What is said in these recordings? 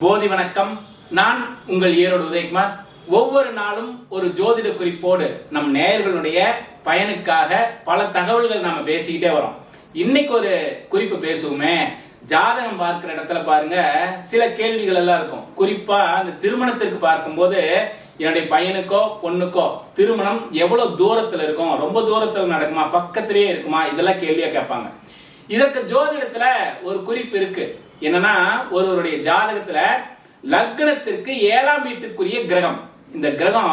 போதி வணக்கம். நான் உங்கள் ஈரோடு உதயகுமார். ஒவ்வொரு நாளும் ஒரு ஜோதிட குறிப்போடு நம் நேயர்களுடைய பயனுக்காக பல தகவல்கள் நாம பேசிக்கிட்டே வரோம். இன்னைக்கு ஒரு குறிப்பு பேசுவோமே. ஜாதகம் பார்க்கிற இடத்துல பாருங்க, சில கேள்விகள் எல்லாம் இருக்கும். குறிப்பா அந்த திருமணத்திற்கு பார்க்கும்போது, என்னுடைய பையனுக்கோ பொண்ணுக்கோ திருமணம் எவ்வளவு தூரத்துல இருக்கும், ரொம்ப தூரத்துல நடக்குமா, பக்கத்திலேயே இருக்குமா, இதெல்லாம் கேள்வியா கேட்பாங்க. இதற்கு ஜோதிடத்துல ஒரு குறிப்பு இருக்கு. என்னன்னா, ஒருவருடைய ஜாதகத்துல லக்னத்திற்கு 7ஆம் வீட்டுக்குரிய கிரகம், இந்த கிரகம்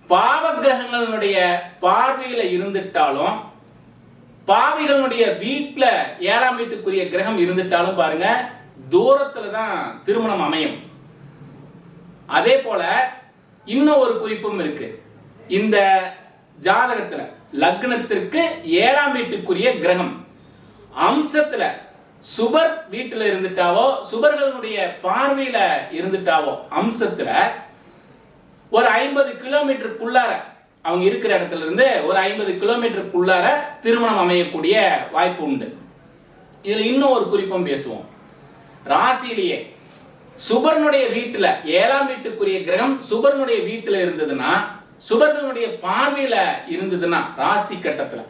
பாவ கிரகங்களுடைய பார்வையில இருந்துட்டாலும், பாவிகளுடைய வீட்டுல 7ஆம் வீட்டுக்குரிய கிரகம் இருந்துட்டாலும் பாருங்க, தூரத்துல தான் திருமணம் அமையும். அதே போல இன்னும் ஒரு குறிப்பும் இருக்கு. இந்த ஜாதகத்துல லக்னத்திற்கு 7ஆம் வீட்டுக்குரிய கிரகம் அம்சத்துல சுபர் வீட்டுல இருந்துட்டாவோ, சுபர்களுடைய பார்வையில இருந்துட்டாவோ, அம்சத்துல ஒரு 50 கிலோமீட்டருக்குள்ளார, அவங்க இருக்கிற இடத்துல இருந்து ஒரு 50 கிலோமீட்டருக்குள்ளார திருமணம் அமையக்கூடிய வாய்ப்பு உண்டு. இதுல இன்னும் ஒரு குறிப்பும் பேசுவோம். ராசியிலேயே சுபர்னுடைய வீட்டுல 7ஆம் வீட்டுக்குரிய கிரகம் சுபர்னுடைய வீட்டுல இருந்ததுன்னா, சுபர்களுடைய பார்வையில இருந்ததுன்னா, ராசி கட்டத்துல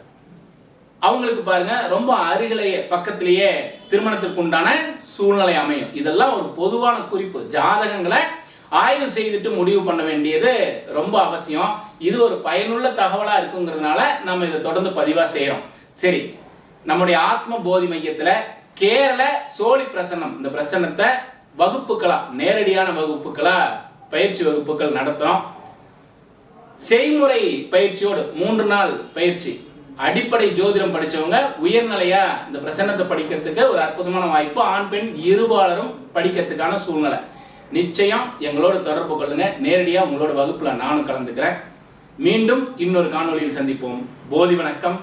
அவங்களுக்கு பாருங்க ரொம்ப அருகிலேயே பக்கத்திலேயே திருமணத்திற்கு உண்டான சூழ்நிலை அமையும். இதெல்லாம் ஒரு பொதுவான குறிப்பு. ஜாதகங்களை ஆய்வு செய்துட்டு முடிவு பண்ண வேண்டியது ரொம்ப அவசியம். இது ஒரு பயனுள்ள தகவலா இருக்குங்கிறதுனால நம்ம இதை தொடர்ந்து பதிவா செய்யறோம். சரி, நம்முடைய ஆத்ம போதி மையத்துல கேரள சோழி பிரசன்னம், இந்த பிரசன்னத்தை வகுப்புகளா, நேரடியான வகுப்புகளா, பயிற்சி வகுப்புகள் நடத்துறோம். செய்முறை பயிற்சியோடு 3 நாள் பயிற்சி. அடிப்படை ஜோதிடம் படிச்சவங்க உயர்நிலையா இந்த பிரசன்னத்தை படிக்கிறதுக்கு ஒரு அற்புதமான வாய்ப்பு. ஆண் பெண் இருபாலரும் படிக்கிறதுக்கான சூழ்நிலை. நிச்சயம் எங்களோட தொடர்பு கொள்ளுங்க. நேரடியா உங்களோட வகுப்புல நானும் கலந்துக்கிறேன். மீண்டும் இன்னொரு காணொளியில் சந்திப்போம். போதி வணக்கம்.